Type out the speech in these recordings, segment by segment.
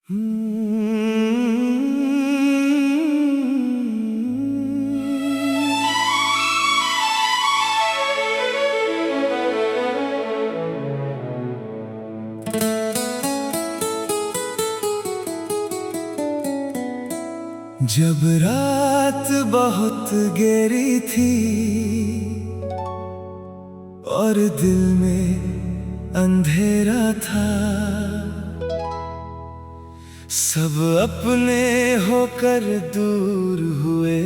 जब रात बहुत गहरी थी और दिल में अंधेरा था, सब अपने होकर दूर हुए,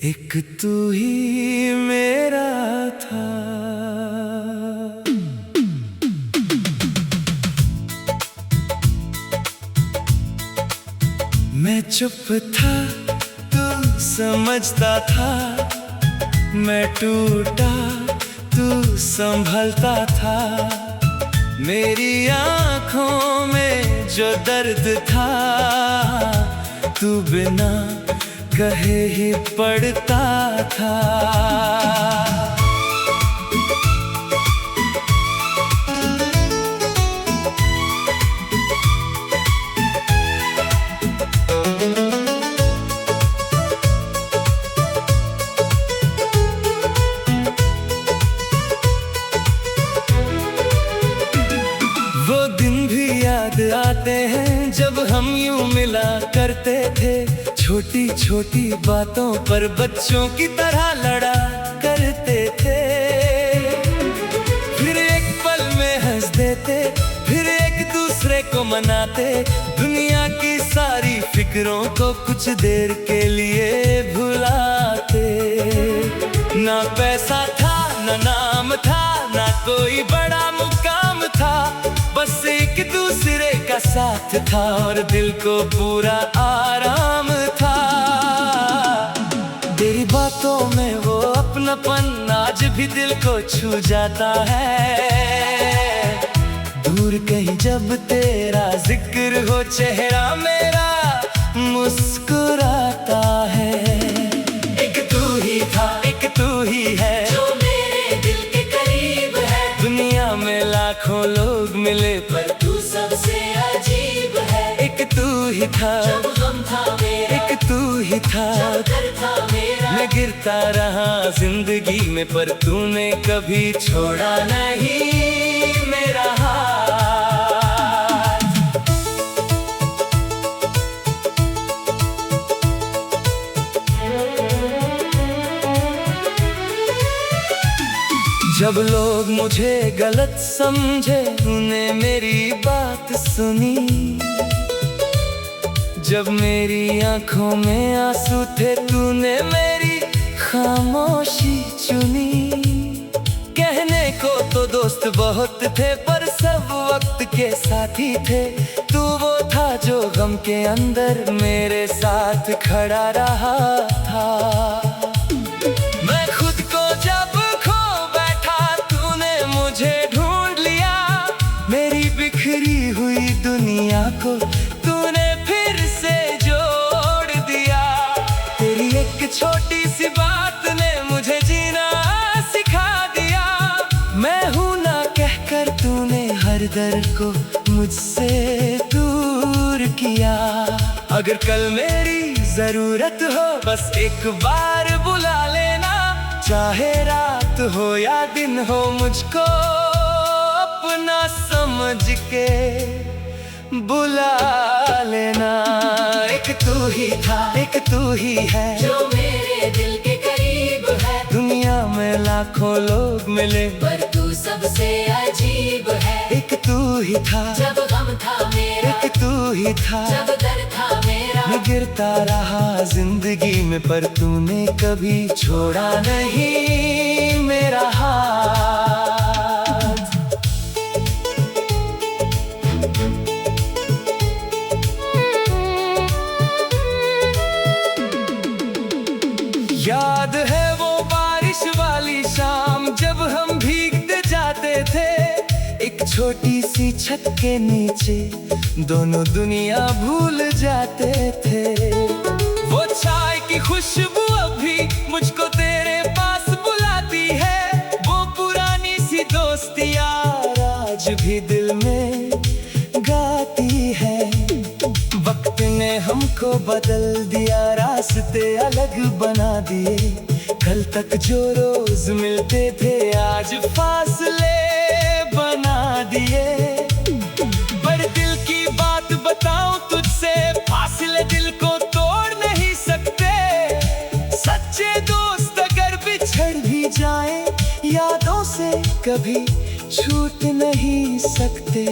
एक तू ही मेरा था। मैं चुप था, तू समझता था, मैं टूटा, तू संभलता था। मेरी आँखों में जो दर्द था, तू बिना कहे ही पड़ता था। वो दिन भी याद आते हैं जब हम यूं मिला करते थे, छोटी छोटी बातों पर बच्चों की तरह लड़ा करते थे। फिर एक पल में हंस देते, फिर एक दूसरे को मनाते, दुनिया की सारी फिक्रों को कुछ देर के लिए भुलाते। ना पैसा था, ना नाम था, ना कोई बड़ा मुकाम था, बस एक दूसरे का साथ था और दिल को पूरा आराम था। तेरी बातों में वो अपनापन आज भी दिल को छू जाता है। दूर कहीं जब तेरा जिक्र हो, चेहरा मेरा मुस्कुराता है। एक तू ही था, एक तू ही है, जो मेरे दिल के करीब है। दुनिया में लाखों लोग मिले पर तू सबसे अजीब है। एक तू ही था जब गम था मेरा, एक तू ही था जब दर्द था मेरा। मैं गिरता रहा जिंदगी में पर तूने कभी छोड़ा नहीं मेरा हाथ। जब लोग मुझे गलत समझे, तूने मेरी बात सुनी। जब मेरी आंखों में आंसू थे, तूने मेरी खामोशी चुनी। कहने को तो दोस्त बहुत थे पर सब वक्त के साथी थे। तू वो था जो गम के अंदर मेरे साथ खड़ा रहा था। मैं खुद को जब खो बैठा, तूने मुझे ढूंढ लिया। मेरी बिखरी हुई दुनिया को तूने फिर से जोड़ दिया। तेरी एक छोटी सी बात ने मुझे जीना सिखा दिया। मैं हूं ना कहकर तूने हर दर्द को मुझसे दूर किया। अगर कल मेरी जरूरत हो, बस एक बार बुला लेना। चाहे रात हो या दिन हो, मुझको अपना समझ के बुला लेना। एक तू ही था, एक तू ही है, जो मेरे दिल के करीब है। दुनिया में लाखों लोग मिले पर तू सबसे अजीब है। एक तू ही था जब गम था मेरा, एक तू ही था जब दर्द था मेरा। मैं गिरता रहा जिंदगी में पर तूने कभी छोड़ा नहीं मेरा हाथ। याद है वो बारिश वाली शाम जब हम भीगते जाते थे, एक छोटी सी छत के नीचे दोनों दुनिया भूल जाते थे। वो चाय की खुशबू अभी मुझको तेरे पास बुलाती है। वो पुरानी सी दोस्ती यार आज भी दिल में गाती बदल दिया, रास्ते अलग बना दिए। कल तक जो रोज मिलते थे आज फासले बना दिए। पर दिल की बात बताऊं तुझसे, फासले दिल को तोड़ नहीं सकते। सच्चे दोस्त अगर बिछड़ भी जाएं, यादों से कभी छूट नहीं सकते।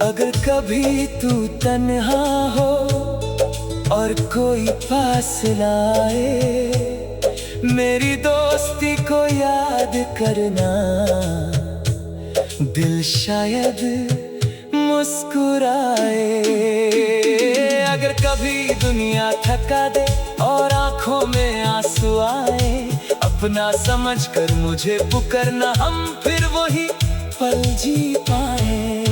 अगर कभी तू तन्हा हो और कोई पास लाए, मेरी दोस्ती को याद करना, दिल शायद मुस्कुराए। अगर कभी दुनिया थका दे और आंखों में आंसू आए, अपना समझकर मुझे पुकारना, हम फिर वही पल जी पाए।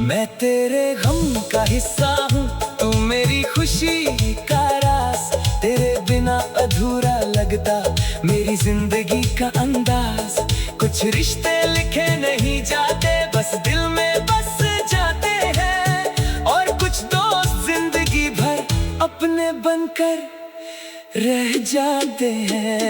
मैं तेरे गम का हिस्सा हूँ, तू मेरी खुशी का राज। तेरे बिना अधूरा लगता मेरी जिंदगी का अंदाज। कुछ रिश्ते लिखे नहीं जाते, बस दिल में बस जाते हैं। और कुछ दोस्त जिंदगी भर अपने बनकर रह जाते हैं।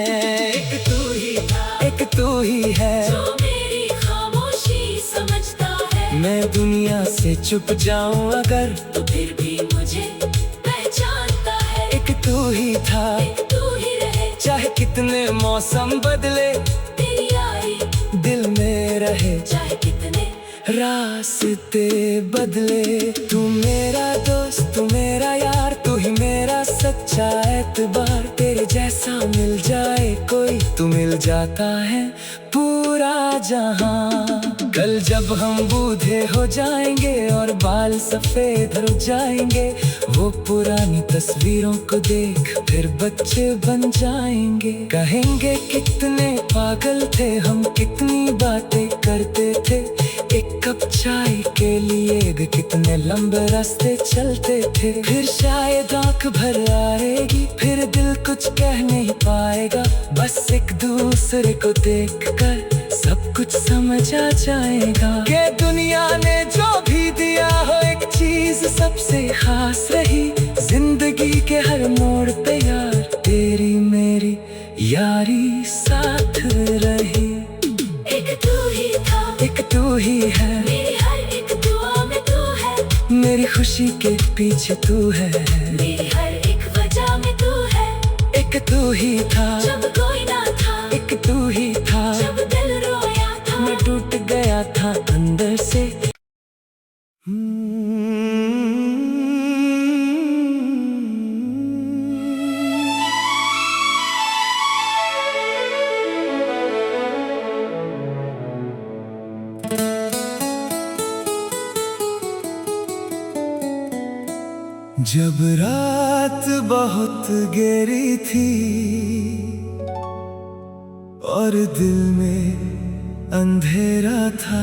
एक तू ही था, एक तू ही है, जो मेरी खामोशी समझता है। मैं दुनिया से चुप जाऊं अगर, तो फिर भी मुझे पहचानता है। एक तू ही था, एक तू ही रहे, चाहे कितने मौसम बदले। तेरी यारी दिल में रहे, चाहे कितने रास्ते बदले। तू मेरा दोस्त, तू मेरा यार, तू ही मेरा सच्चा एतबार। तेरे जैसा मिल जाए कोई, तू मिल जाता है पूरा जहां। कल जब हम बूढ़े हो जाएंगे और बाल सफेद हो जाएंगे, वो पुरानी तस्वीरों को देख फिर बच्चे बन जाएंगे। कहेंगे कितने पागल थे हम, कितनी बातें करते थे। एक कप चाय के लिए कितने लंबे रास्ते चलते थे। फिर शायद आंख भर आएगी, फिर दिल कुछ कह नहीं पाएगा। बस एक दूसरे को देखकर सब कुछ समझ आ जाएगा। कि दुनिया ने जो भी दिया हो, एक चीज सबसे खास रही। जिंदगी के हर मोड़ पे यार, तेरी मेरी यारी साथ रही। एक तू ही था, एक तू ही है, मेरी हर एक दुआ में तू है। मेरी खुशी के पीछे तू है, मेरी हर एक वजह में तू है। एक तू ही था जब कोई ना था, एक तू ही था जब दिल रोया था। मैं टूट गया था अंदर से। जब रात बहुत गहरी थी और दिल में अंधेरा था,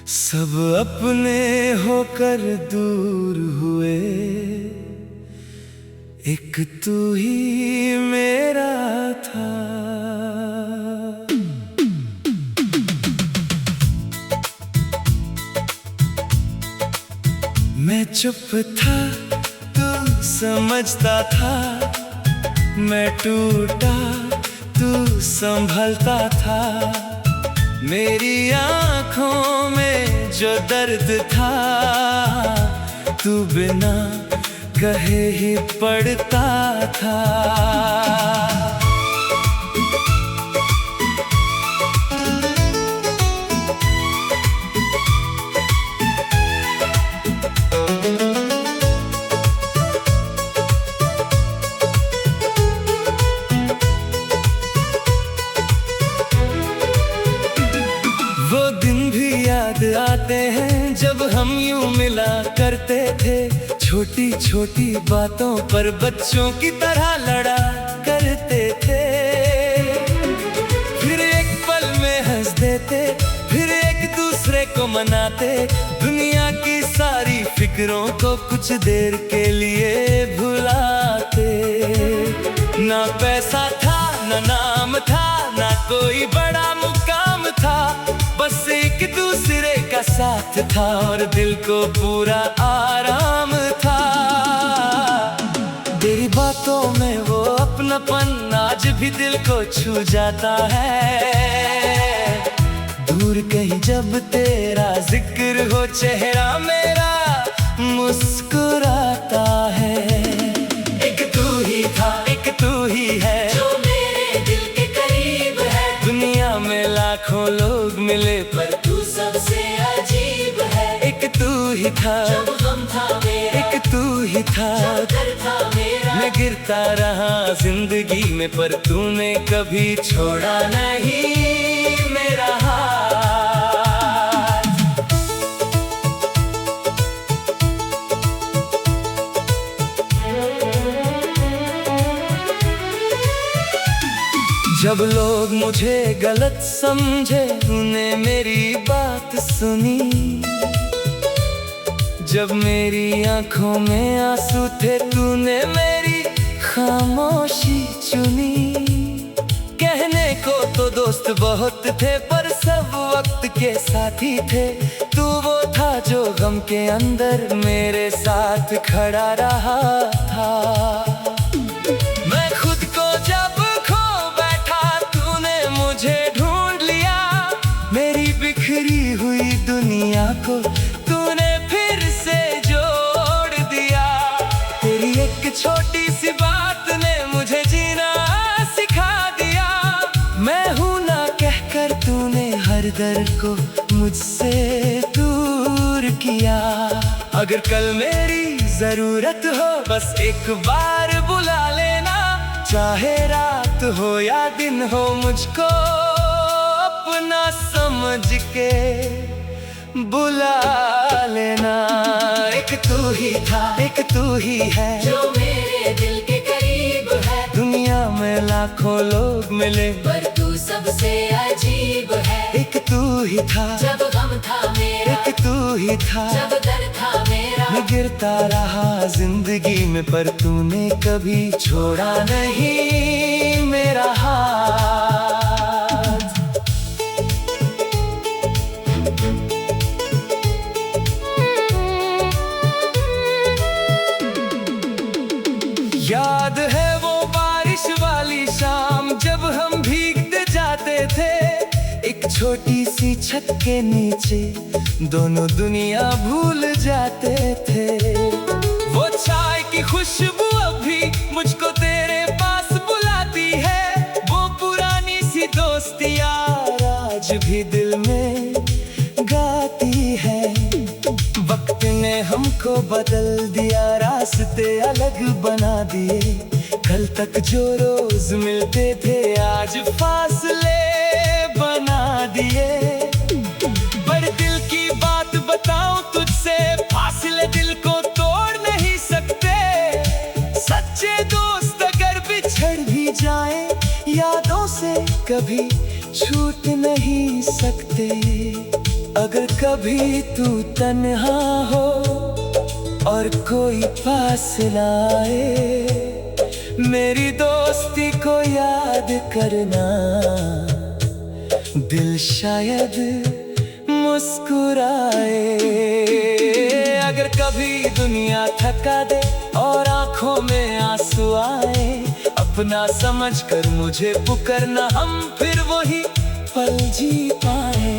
सब अपने होकर दूर हुए, एक तू ही मेरा था। मैं चुप था, तू समझता था। मैं टूटा, तू संभलता था। मेरी आँखों में जो दर्द था, तू बिना कहे ही पड़ता था। आते हैं जब हम यूं मिला करते थे। छोटी छोटी बातों पर बच्चों की तरह लड़ा करते थे। फिर एक पल में हंस देते, फिर एक दूसरे को मनाते। दुनिया की सारी फिक्रों को कुछ देर के लिए भुलाते। ना पैसा था, ना नाम था, ना कोई बड़ा मुकाम था। बस एक दूसरे का साथ था और दिल को पूरा आराम था। तेरी बातों में वो अपनापन आज भी दिल को छू जाता है। दूर कहीं जब तेरा जिक्र हो चेहरा मेरा मुस्कुराता है। एक तू ही था, एक तू ही है जो मेरे दिल के करीब है। दुनिया में लाखों लोग मिले पर तू सबसे अजीब है। एक तू ही था जब गम था मेरा, एक तू ही था जब दर्द था मेरा। मैं गिरता रहा जिंदगी में पर तूने कभी छोड़ा नहीं मेरा हाथ। जब लोग मुझे गलत समझे तूने मेरी बात सुनी। जब मेरी आंखों में आंसू थे तूने मेरी खामोशी चुनी। कहने को तो दोस्त बहुत थे पर सब वक्त के साथी थे। तू वो था जो गम के अंदर मेरे साथ खड़ा रहा था। मैं खुद को जब खो बैठा तूने मुझे ढूंढ लिया। मेरी बिखरी हुई दुनिया को तूने फिर से जोड़ दिया। तेरी एक छोटी सी बात ने मुझे जीना सिखा दिया। मैं हूं ना कहकर तूने हर दर्द को मुझसे दूर किया। अगर कल मेरी जरूरत हो बस एक बार बुला लेना। चाहे रात हो या दिन हो मुझको अपना समझ के बुला लेना। एक तू ही था, एक तू ही है जो मेरे दिल के करीब है। दुनिया में लाखों लोग मिले पर तू सबसे अजीब है। एक तू ही था जब गम था मेरा, एक तू ही था जब दर्द था मेरा। मैं गिरता रहा जिंदगी में पर तूने कभी छोड़ा नहीं मेरा हाथ। याद है वो बारिश वाली शाम जब हम भीगते जाते थे। एक छोटी सी छत के नीचे दोनों दुनिया भूल जाते थे। वो चाय की खुशबू अभी मुझको तेरे पास बुलाती है। वो पुरानी सी दोस्ती यार आज भी दिल में गाती है। वक्त ने हमको बदल दिया, रास्ते अलग बना दिए। कल तक जो रोज मिलते थे आज फासले बना दिए। पर दिल की बात बताऊं तुझसे, फासले दिल को तोड़ नहीं सकते। सच्चे दोस्त अगर बिछड़ भी जाए यादों से कभी छूट नहीं सकते। अगर कभी तू तन्हा हो और कोई पास ना आए, मेरी दोस्ती को याद करना। दिल शायद मुस्कुराए। अगर कभी दुनिया थका दे और आंखों में आंसू आए, अपना समझकर मुझे पुकारना, हम फिर वही पल जी पाए।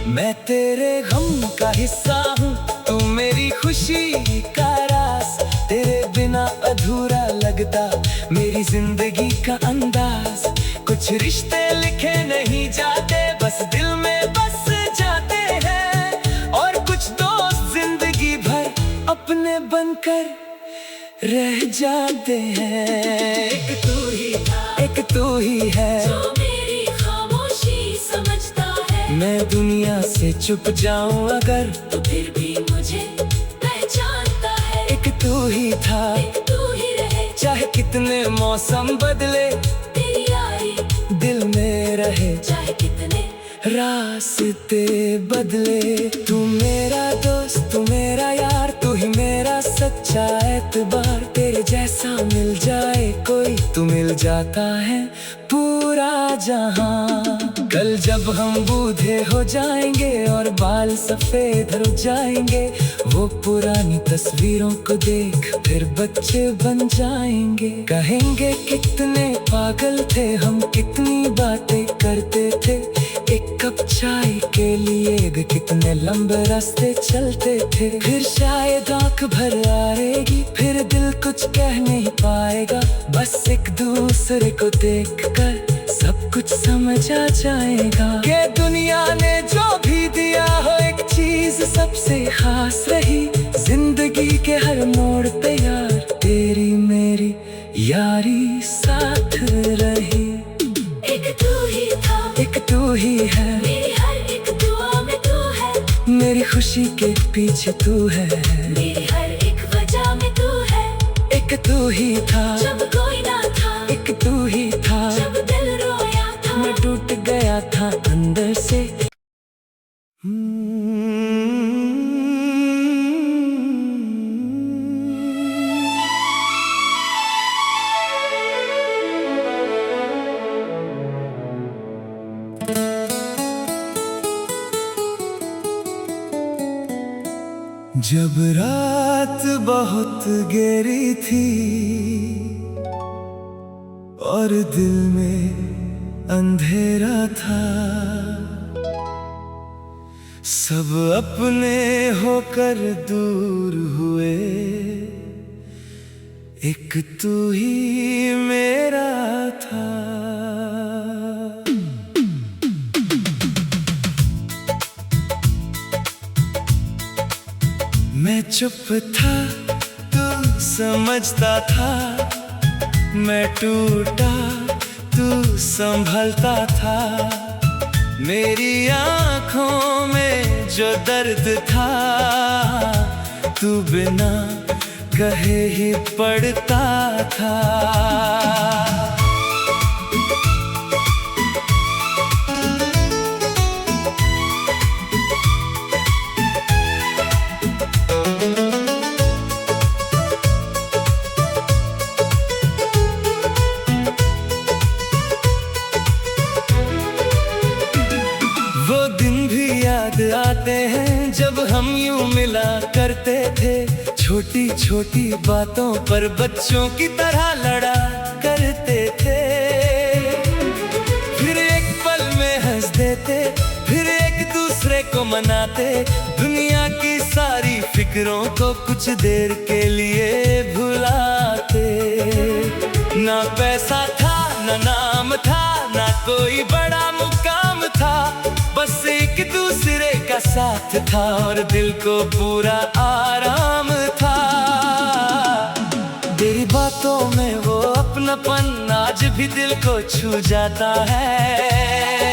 मैं तेरे गम का हिस्सा हूँ, तू मेरी खुशी का रास। तेरे बिना अधूरा लगता मेरी जिंदगी का अंदाज। कुछ रिश्ते लिखे नहीं जाते बस दिल में बस जाते हैं। और कुछ दोस्त जिंदगी भर अपने बनकर रह जाते हैं। एक तू ही था, एक तू ही है जो मेरी खामोशी समझता है। मैं दुनिया से चुप जाऊं अगर तो फिर भी मुझे पहचानता है। एक तू ही था, एक तू ही रहे, चाहे कितने मौसम बदले। तेरी यारी दिल में रहे, चाहे कितने रास्ते बदले। तू मेरा दोस्त, तू मेरा यार, तू ही मेरा सच्चा एतबार। तेरे जैसा मिल जाए कोई, तू मिल जाता है पूरा जहां। कल जब हम बूढ़े हो जाएंगे और बाल सफेद हो जाएंगे, वो पुरानी तस्वीरों को देख फिर बच्चे बन जाएंगे। कहेंगे कितने पागल थे हम, कितनी बातें करते थे, एक कप चाय के लिए कितने लंबे रास्ते चलते थे। फिर शायद आंख भर आएगी, फिर दिल कुछ कह नहीं पाएगा, बस एक दूसरे को देखकर सब कुछ समझ आ जाएगा कि दुनिया ने जो भी दिया हो, एक चीज सबसे खास रही, जिंदगी के हर मोड़ पे यार तेरी मेरी यारी साथ रही। एक तू ही था, एक तू ही है, मेरी हर एक दुआ में तू है, मेरी खुशी के पीछे तू है, मेरी हर एक वजह में तू है। एक तू ही था जब कोई ना था, एक तू ही था जब दिल रोया था, मैं टूट गया था अंदर से। जब रात बहुत गहरी थी और दिल में अंधेरा था, सब अपने होकर दूर हुए, एक तू ही मेरा था। मैं चुप था, तू समझता था, मैं टूटा, तू संभलता था। मेरी आँखों में जो दर्द था, तू बिना कहे ही पड़ता था। आते हैं जब हम यूं मिला करते थे, छोटी छोटी बातों पर बच्चों की तरह लड़ा करते थे। फिर एक पल में हंस देते, फिर एक दूसरे को मनाते, दुनिया की सारी फिक्रों को कुछ देर के लिए भुलाते। ना पैसा था, ना नाम था, ना कोई बड़ा मुकाम था, बस एक दूसरे का साथ था और दिल को पूरा आराम था। तेरी बातों में वो अपनापन आज भी दिल को छू जाता है।